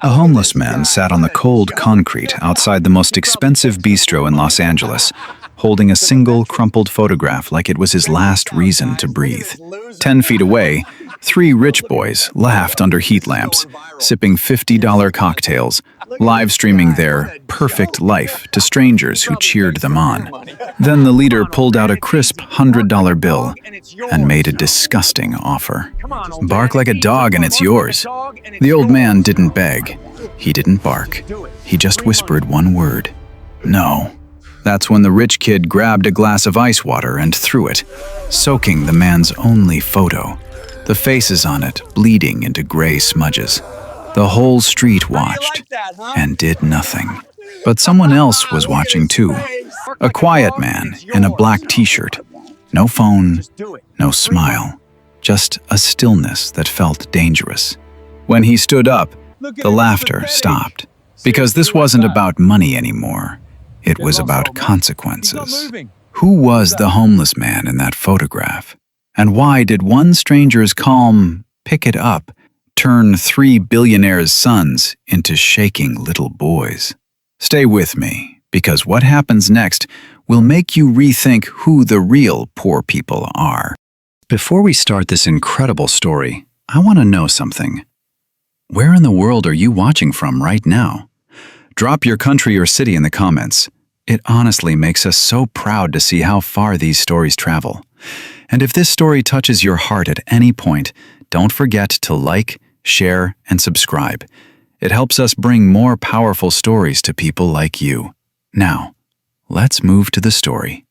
A homeless man sat on the cold concrete outside the most expensive bistro in Los Angeles, holding a single crumpled photograph like it was his last reason to breathe. 10 feet away, three rich boys laughed under heat lamps, sipping $50 cocktails, live streaming their perfect life to strangers who cheered them on. Then the leader pulled out a crisp $100 bill and made a disgusting offer. "Bark like a dog and it's yours." The old man didn't beg. He didn't bark. He just whispered one word: "No." That's when the rich kid grabbed a glass of ice water and threw it, soaking the man's only photo, the faces on it bleeding into gray smudges. The whole street watched and did nothing. But someone else was watching too. A quiet man in a black t-shirt. No phone, no smile, just a stillness that felt dangerous. When he stood up, the laughter stopped, because this wasn't about money anymore. It was about consequences. Who was the homeless man in that photograph? And why did one stranger's calm "pick it up" turn three billionaires' sons into shaking little boys? Stay with me, because what happens next will make you rethink who the real poor people are. Before we start this incredible story, I want to know something. Where in the world are you watching from right now? Drop your country or city in the comments. It honestly makes us so proud to see how far these stories travel. And if this story touches your heart at any point, don't forget to like, share, and subscribe. It helps us bring more powerful stories to people like you. Now, let's move to the story.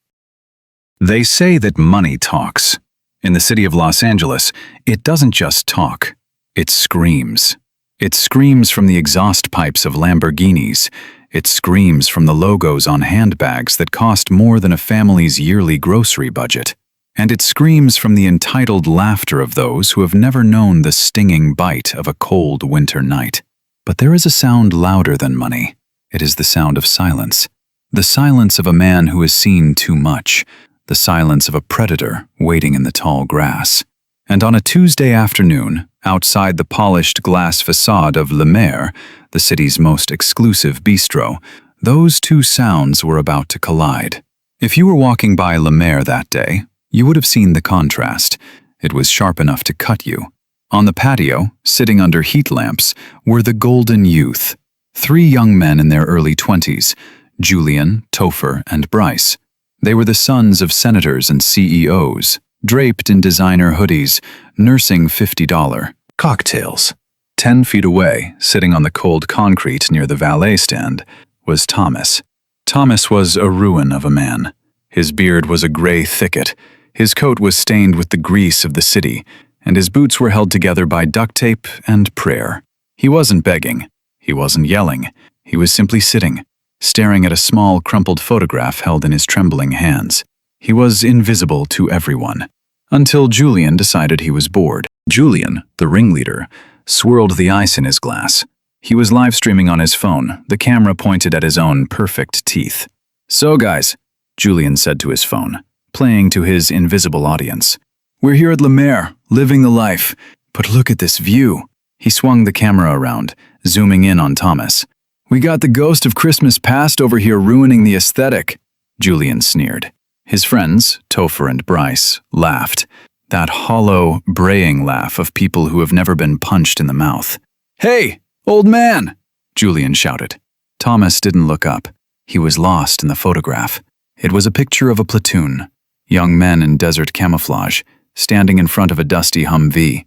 They say that money talks. In the city of Los Angeles, it doesn't just talk, it screams. It screams from the exhaust pipes of Lamborghinis. It screams from the logos on handbags that cost more than a family's yearly grocery budget. And it screams from the entitled laughter of those who have never known the stinging bite of a cold winter night. But there is a sound louder than money. It is the sound of silence. The silence of a man who has seen too much. The silence of a predator waiting in the tall grass. And on a Tuesday afternoon, outside the polished glass facade of Le Maire, the city's most exclusive bistro, those two sounds were about to collide. If you were walking by Le Maire that day, you would have seen the contrast. It was sharp enough to cut you. On the patio, sitting under heat lamps, were the Golden Youth, three young men in their early 20s, Julian, Topher, and Bryce. They were the sons of senators and CEOs, draped in designer hoodies, nursing $50 cocktails. 10 feet away, sitting on the cold concrete near the valet stand, was Thomas. Thomas was a ruin of a man. His beard was a gray thicket, his coat was stained with the grease of the city, and his boots were held together by duct tape and prayer. He wasn't begging, he wasn't yelling, he was simply sitting, staring at a small crumpled photograph held in his trembling hands. He was invisible to everyone, until Julian decided he was bored. Julian, the ringleader, swirled the ice in his glass. He was live streaming on his phone, the camera pointed at his own perfect teeth. "So guys," Julian said to his phone, playing to his invisible audience, "we're here at Le Maire, living the life. But look at this view." He swung the camera around, zooming in on Thomas. "We got the ghost of Christmas past over here ruining the aesthetic," Julian sneered. His friends, Topher and Bryce, laughed. That hollow, braying laugh of people who have never been punched in the mouth. "Hey, old man!" Julian shouted. Thomas didn't look up. He was lost in the photograph. It was a picture of a platoon, young men in desert camouflage, standing in front of a dusty Humvee.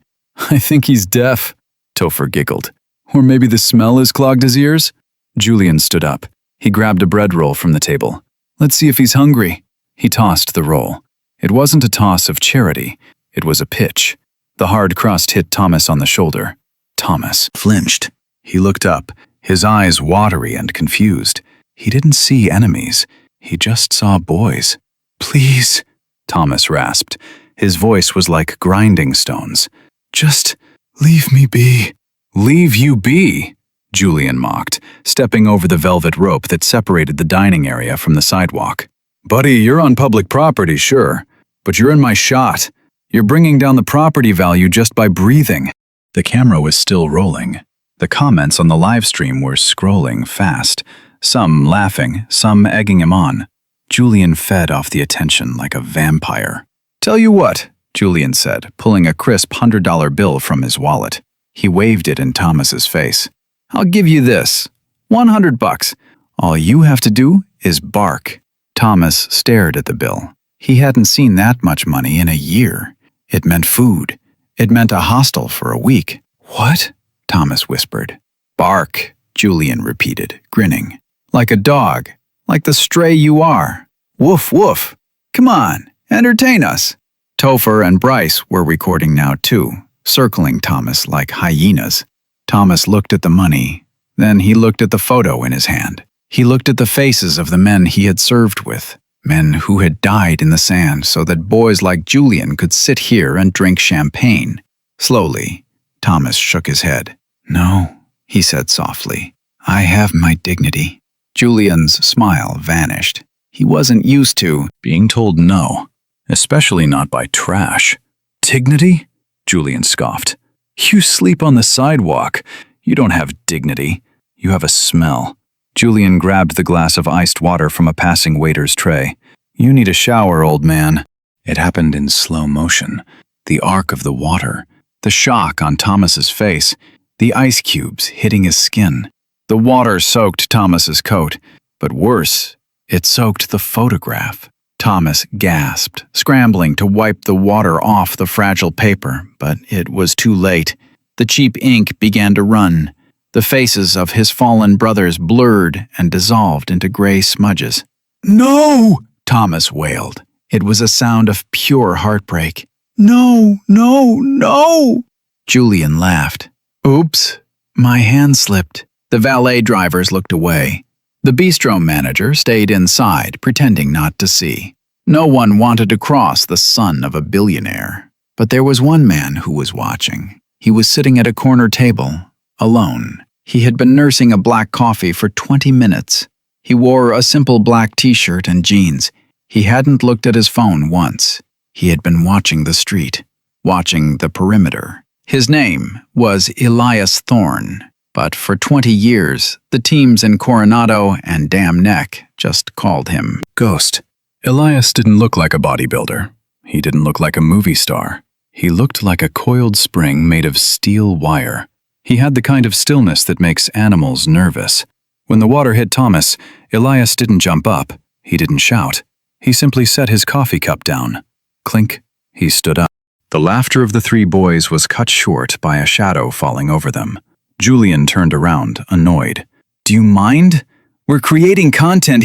"I think he's deaf," Topher giggled. "Or maybe the smell has clogged his ears?" Julian stood up. He grabbed a bread roll from the table. "Let's see if he's hungry." He tossed the roll. It wasn't a toss of charity. It was a pitch. The hard crust hit Thomas on the shoulder. Thomas flinched. He looked up, his eyes watery and confused. He didn't see enemies. He just saw boys. "Please," Thomas rasped. His voice was like grinding stones. "Just leave me be." "Leave you be?" Julian mocked, stepping over the velvet rope that separated the dining area from the sidewalk. "Buddy, you're on public property, sure, but you're in my shot. You're bringing down the property value just by breathing." The camera was still rolling. The comments on the live stream were scrolling fast, some laughing, some egging him on. Julian fed off the attention like a vampire. "Tell you what," Julian said, pulling a crisp $100 bill from his wallet. He waved it in Thomas's face. "I'll give you this. $100. All you have to do is bark." Thomas stared at the bill. He hadn't seen that much money in a year. It meant food. It meant a hostel for a week. "What?" Thomas whispered. "Bark," Julian repeated, grinning. "Like a dog. Like the stray you are. Woof, woof. Come on, entertain us." Topher and Bryce were recording now too, circling Thomas like hyenas. Thomas looked at the money. Then he looked at the photo in his hand. He looked at the faces of the men he had served with, men who had died in the sand so that boys like Julian could sit here and drink champagne. Slowly, Thomas shook his head. "No," he said softly. "I have my dignity." Julian's smile vanished. He wasn't used to being told no, especially not by trash. "Dignity?" Julian scoffed. "You sleep on the sidewalk. You don't have dignity. You have a smell." Julian grabbed the glass of iced water from a passing waiter's tray. "You need a shower, old man." It happened in slow motion. The arc of the water, the shock on Thomas's face, the ice cubes hitting his skin. The water soaked Thomas's coat, but worse, it soaked the photograph. Thomas gasped, scrambling to wipe the water off the fragile paper, but it was too late. The cheap ink began to run. The faces of his fallen brothers blurred and dissolved into gray smudges. "No!" Thomas wailed. It was a sound of pure heartbreak. "No, no, no!" Julian laughed. "Oops, my hand slipped." The valet drivers looked away. The bistro manager stayed inside, pretending not to see. No one wanted to cross the son of a billionaire. But there was one man who was watching. He was sitting at a corner table, alone. He had been nursing a black coffee for 20 minutes. He wore a simple black t-shirt and jeans. He hadn't looked at his phone once. He had been watching the street, watching the perimeter. His name was Elias Thorne, but for 20 years, the teams in Coronado and Dam Neck just called him Ghost. Elias didn't look like a bodybuilder. He didn't look like a movie star. He looked like a coiled spring made of steel wire. He had the kind of stillness that makes animals nervous. When the water hit Thomas, Elias didn't jump up. He didn't shout. He simply set his coffee cup down. Clink. He stood up. The laughter of the three boys was cut short by a shadow falling over them. Julian turned around, annoyed. "Do you mind? We're creating content,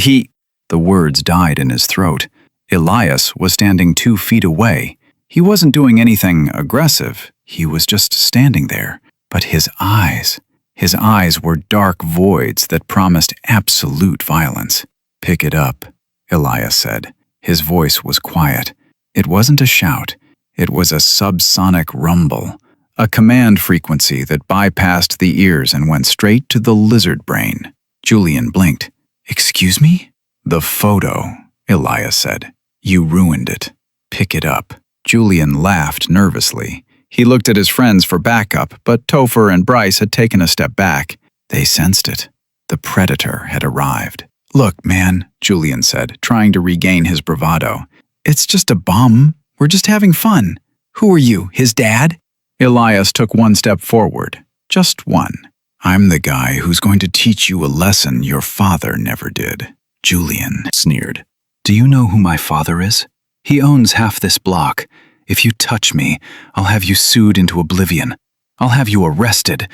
The words died in his throat. Elias was standing 2 feet away. He wasn't doing anything aggressive. He was just standing there. But his eyes were dark voids that promised absolute violence. "Pick it up," Elias said. His voice was quiet. It wasn't a shout. It was a subsonic rumble, a command frequency that bypassed the ears and went straight to the lizard brain. Julian blinked. "Excuse me?" "The photo," Elias said. "You ruined it. Pick it up." Julian laughed nervously. He looked at his friends for backup, but Topher and Bryce had taken a step back. They sensed it. The predator had arrived. "Look, man," Julian said, trying to regain his bravado. "It's just a bum. We're just having fun. Who are you, his dad?" Elias took one step forward. Just one. "I'm the guy who's going to teach you a lesson your father never did." Julian sneered. "Do you know who my father is? He owns half this block. If you touch me, I'll have you sued into oblivion. I'll have you arrested.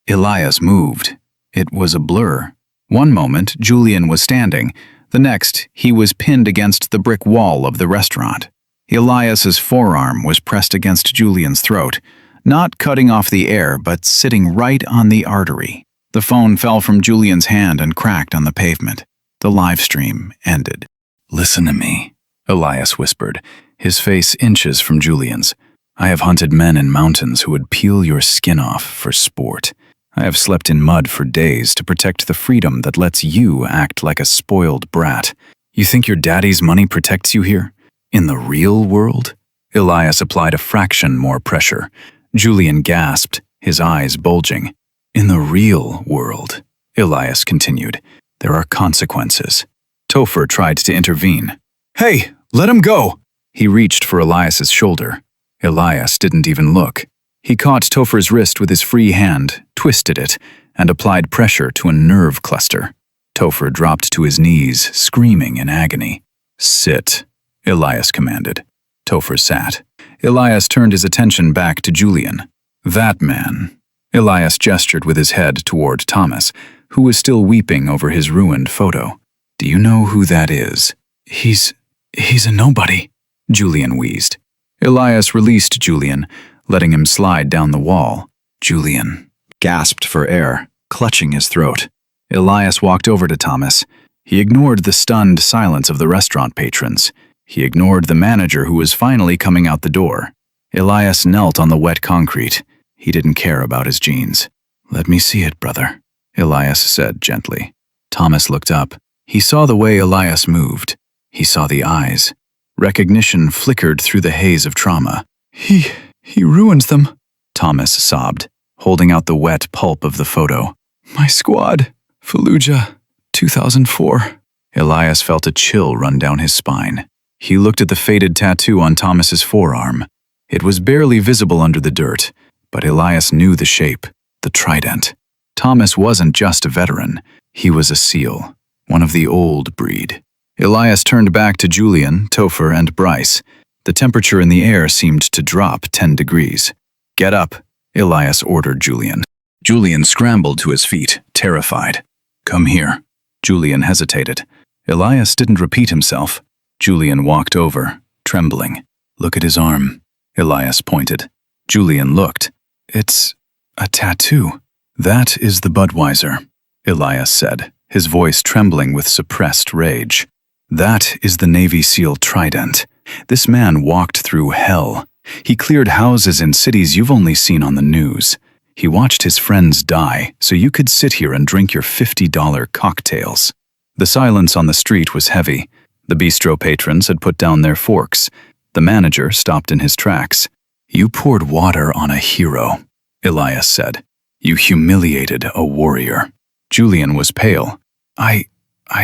Elias moved. It was a blur. One moment, Julian was standing. The next, he was pinned against the brick wall of the restaurant. Elias's forearm was pressed against Julian's throat, not cutting off the air, but sitting right on the artery. The phone fell from Julian's hand and cracked on the pavement. The live stream ended. "Listen to me," Elias whispered, his face inches from Julian's. "I have hunted men in mountains who would peel your skin off for sport. I have slept in mud for days to protect the freedom that lets you act like a spoiled brat. You think your daddy's money protects you here? In the real world?" Elias applied a fraction more pressure. Julian gasped, his eyes bulging. In the real world, Elias continued, there are consequences. Topher tried to intervene. Hey, let him go! He reached for Elias's shoulder. Elias didn't even look. He caught Topher's wrist with his free hand, twisted it, and applied pressure to a nerve cluster. Topher dropped to his knees, screaming in agony. Sit, Elias commanded. Topher sat. Elias turned his attention back to Julian. That man. Elias gestured with his head toward Thomas, who was still weeping over his ruined photo. Do you know who that is? He's a nobody, Julian wheezed. Elias released Julian, letting him slide down the wall. Julian gasped for air, clutching his throat. Elias walked over to Thomas. He ignored the stunned silence of the restaurant patrons. He ignored the manager who was finally coming out the door. Elias knelt on the wet concrete. He didn't care about his jeans. Let me see it, brother, Elias said gently. Thomas looked up. He saw the way Elias moved. He saw the eyes. Recognition flickered through the haze of trauma. He ruins them, Thomas sobbed, holding out the wet pulp of the photo. My squad, Fallujah, 2004. Elias felt a chill run down his spine. He looked at the faded tattoo on Thomas's forearm. It was barely visible under the dirt, but Elias knew the shape, the trident. Thomas wasn't just a veteran. He was a SEAL, one of the old breed. Elias turned back to Julian, Topher, and Bryce. The temperature in the air seemed to drop 10 degrees. Get up, Elias ordered Julian. Julian scrambled to his feet, terrified. Come here. Julian hesitated. Elias didn't repeat himself. Julian walked over, trembling. Look at his arm. Elias pointed. Julian looked. It's a tattoo. That is the Budweiser, Elias said, his voice trembling with suppressed rage. That is the Navy SEAL trident. This man walked through hell. He cleared houses in cities you've only seen on the news. He watched his friends die so you could sit here and drink your $50 cocktails. The silence on the street was heavy. The bistro patrons had put down their forks. The manager stopped in his tracks. You poured water on a hero, Elias said. You humiliated a warrior. Julian was pale. I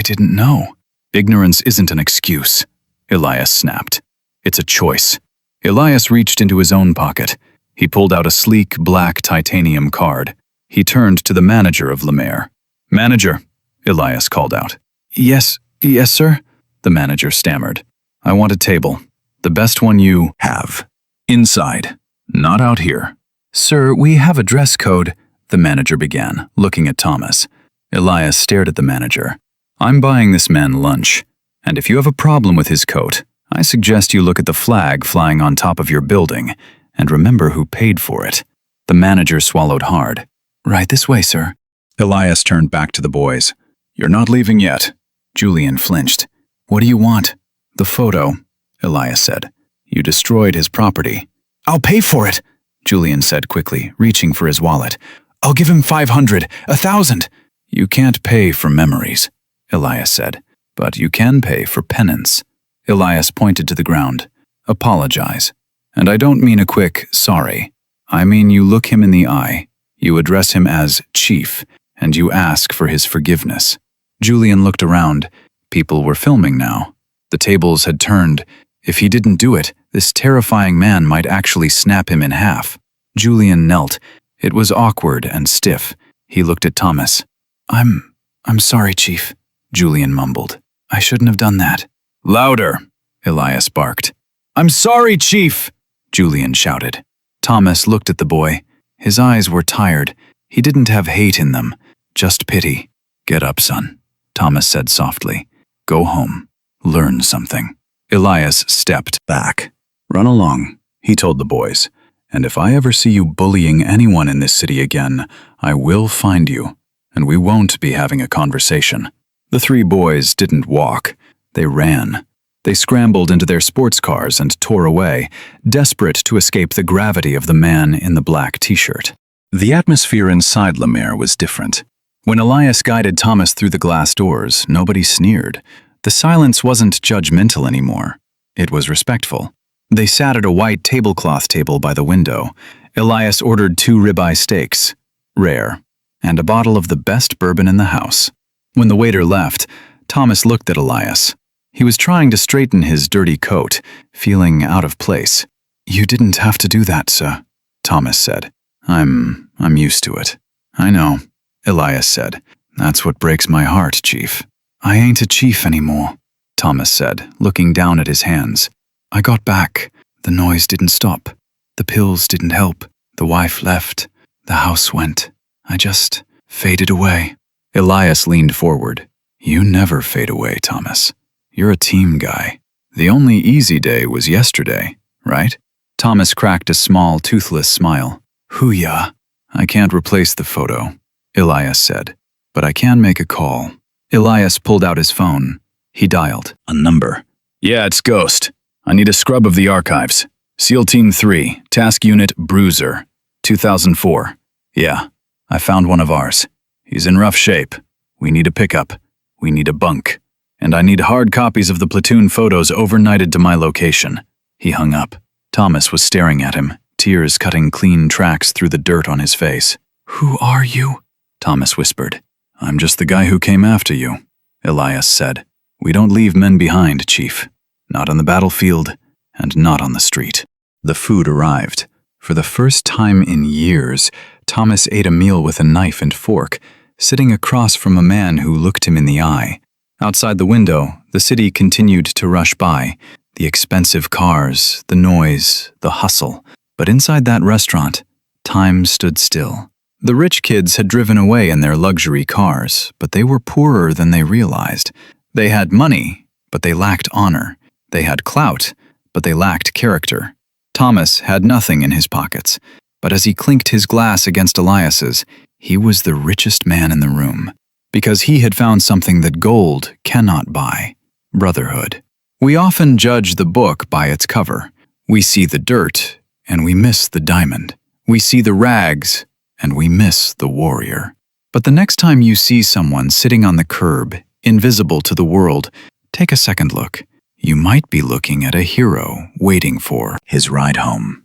didn't know. Ignorance isn't an excuse, Elias snapped. It's a choice. Elias reached into his own pocket. He pulled out a sleek black titanium card. He turned to the manager of Lemaire. Manager, Elias called out. Yes, sir, the manager stammered. I want a table. The best one you have. Inside, not out here. Sir, we have a dress code, the manager began, looking at Thomas. Elias stared at the manager. I'm buying this man lunch, and if you have a problem with his coat, I suggest you look at the flag flying on top of your building and remember who paid for it. The manager swallowed hard. Right this way, sir. Elias turned back to the boys. You're not leaving yet. Julian flinched. What do you want? The photo, Elias said. You destroyed his property. I'll pay for it, Julian said quickly, reaching for his wallet. I'll give him 500, 1,000. You can't pay for memories, Elias said, but you can pay for penance. Elias pointed to the ground. Apologize. And I don't mean a quick sorry. I mean you look him in the eye, you address him as Chief, and you ask for his forgiveness. Julian looked around. People were filming now. The tables had turned. If he didn't do it, this terrifying man might actually snap him in half. Julian knelt. It was awkward and stiff. He looked at Thomas. I'm sorry, Chief, Julian mumbled. I shouldn't have done that. Louder, Elias barked. I'm sorry, Chief, Julian shouted. Thomas looked at the boy. His eyes were tired. He didn't have hate in them, just pity. Get up, son, Thomas said softly. Go home. Learn something. Elias stepped back. Run along, he told the boys. And if I ever see you bullying anyone in this city again, I will find you, and we won't be having a conversation. The three boys didn't walk. They ran. They scrambled into their sports cars and tore away, desperate to escape the gravity of the man in the black t-shirt. The atmosphere inside Lemaire was different. When Elias guided Thomas through the glass doors, nobody sneered. The silence wasn't judgmental anymore. It was respectful. They sat at a white tablecloth table by the window. Elias ordered 2 ribeye steaks, rare. and a bottle of the best bourbon in the house. When the waiter left, Thomas looked at Elias. He was trying to straighten his dirty coat, feeling out of place. "You didn't have to do that, sir," Thomas said. I'm used to it." "I know," Elias said. "That's what breaks my heart, Chief." "I ain't a chief anymore," Thomas said, looking down at his hands. "I got back. The noise didn't stop. The pills didn't help. The wife left. The house went. I just faded away." Elias leaned forward. "You never fade away, Thomas. You're a team guy. The only easy day was yesterday, right?" Thomas cracked a small, toothless smile. "Hoo-yah." "I can't replace the photo," Elias said, "but I can make a call." Elias pulled out his phone. He dialed a number. "Yeah, it's Ghost. I need a scrub of the archives. SEAL Team 3, Task Unit Bruiser, 2004. Yeah, I found one of ours. He's in rough shape. We need a pickup. We need a bunk. And I need hard copies of the platoon photos overnighted to my location." He hung up. Thomas was staring at him, tears cutting clean tracks through the dirt on his face. "Who are you?" Thomas whispered. "I'm just the guy who came after you," Elias said. "We don't leave men behind, Chief. Not on the battlefield, and not on the street." The food arrived. For the first time in years, Thomas ate a meal with a knife and fork, sitting across from a man who looked him in the eye. Outside the window, the city continued to rush by, the expensive cars, the noise, the hustle. But inside that restaurant, time stood still. The rich kids had driven away in their luxury cars, but they were poorer than they realized. They had money, but they lacked honor. They had clout, but they lacked character. Thomas had nothing in his pockets, but as he clinked his glass against Elias's, he was the richest man in the room, because he had found something that gold cannot buy: brotherhood. We often judge the book by its cover. We see the dirt, and we miss the diamond. We see the rags, and we miss the warrior. But the next time you see someone sitting on the curb, invisible to the world, take a second look. You might be looking at a hero waiting for his ride home.